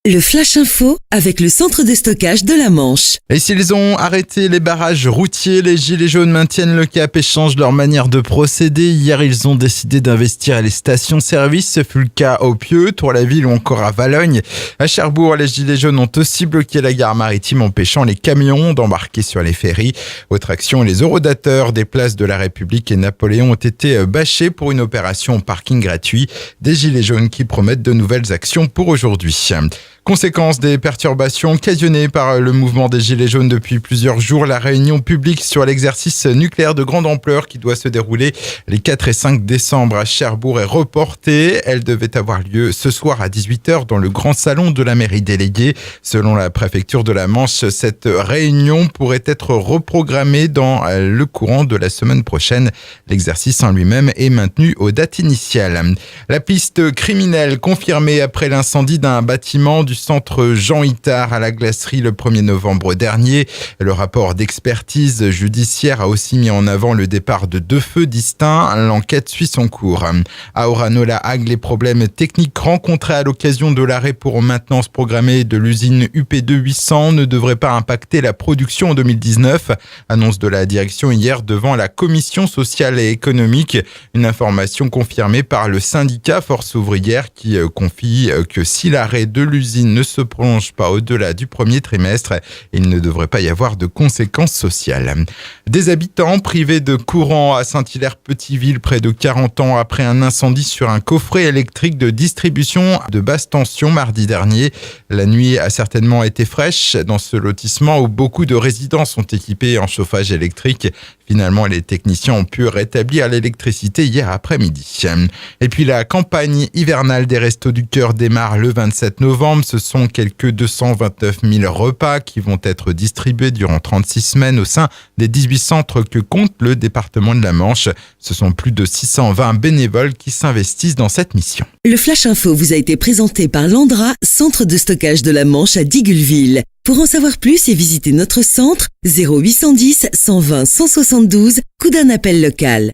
Le Flash Info avec le centre de stockage de la Manche. Et s'ils ont arrêté les barrages routiers, les Gilets jaunes maintiennent le cap et changent leur manière de procéder. Hier, ils ont décidé d'investir les stations-service. Ce fut le cas au Pieux, Tour-la-Ville ou encore à Valognes. À Cherbourg, les Gilets jaunes ont aussi bloqué la gare maritime, empêchant les camions d'embarquer sur les ferries. Autre action, les horodateurs des places de la République et Napoléon ont été bâchés pour une opération parking gratuit. Des Gilets jaunes qui promettent de nouvelles actions pour aujourd'hui. Conséquence des perturbations occasionnées par le mouvement des Gilets jaunes depuis plusieurs jours, la réunion publique sur l'exercice nucléaire de grande ampleur qui doit se dérouler les 4 et 5 décembre à Cherbourg est reportée. Elle devait avoir lieu ce soir à 18h dans le grand salon de la mairie déléguée. Selon la préfecture de la Manche, cette réunion pourrait être reprogrammée dans le courant de la semaine prochaine. L'exercice en lui-même est maintenu aux dates initiales. La piste criminelle confirmée après l'incendie d'un bâtiment du centre Jean Itard à la glacerie le 1er novembre dernier. Le rapport d'expertise judiciaire a aussi mis en avant le départ de 2 feux distincts. L'enquête suit son cours. À Orano-la-Hague, les problèmes techniques rencontrés à l'occasion de l'arrêt pour maintenance programmée de l'usine UP2 800 ne devraient pas impacter la production en 2019. Annonce de la direction hier devant la commission sociale et économique. Une information confirmée par le syndicat Force ouvrière qui confie que si l'arrêt de l'usine ne se prolonge pas au-delà du premier trimestre, il ne devrait pas y avoir de conséquences sociales. Des habitants privés de courant à Saint-Hilaire-Petiteville près de 40 ans après un incendie sur un coffret électrique de distribution de basse tension mardi dernier. La nuit a certainement été fraîche dans ce lotissement où beaucoup de résidents sont équipés en chauffage électrique. Finalement, les techniciens ont pu rétablir l'électricité hier après-midi. Et puis la campagne hivernale des Restos du Cœur démarre le 27 novembre. Ce sont quelques 229 000 repas qui vont être distribués durant 36 semaines au sein des 18 centres que compte le département de la Manche. Ce sont plus de 620 bénévoles qui s'investissent dans cette mission. Le Flash Info vous a été présenté par Landra, centre de stockage de la Manche à Digguleville. Pour en savoir plus et visiter notre centre, 0810 120 172, coup d'un appel local.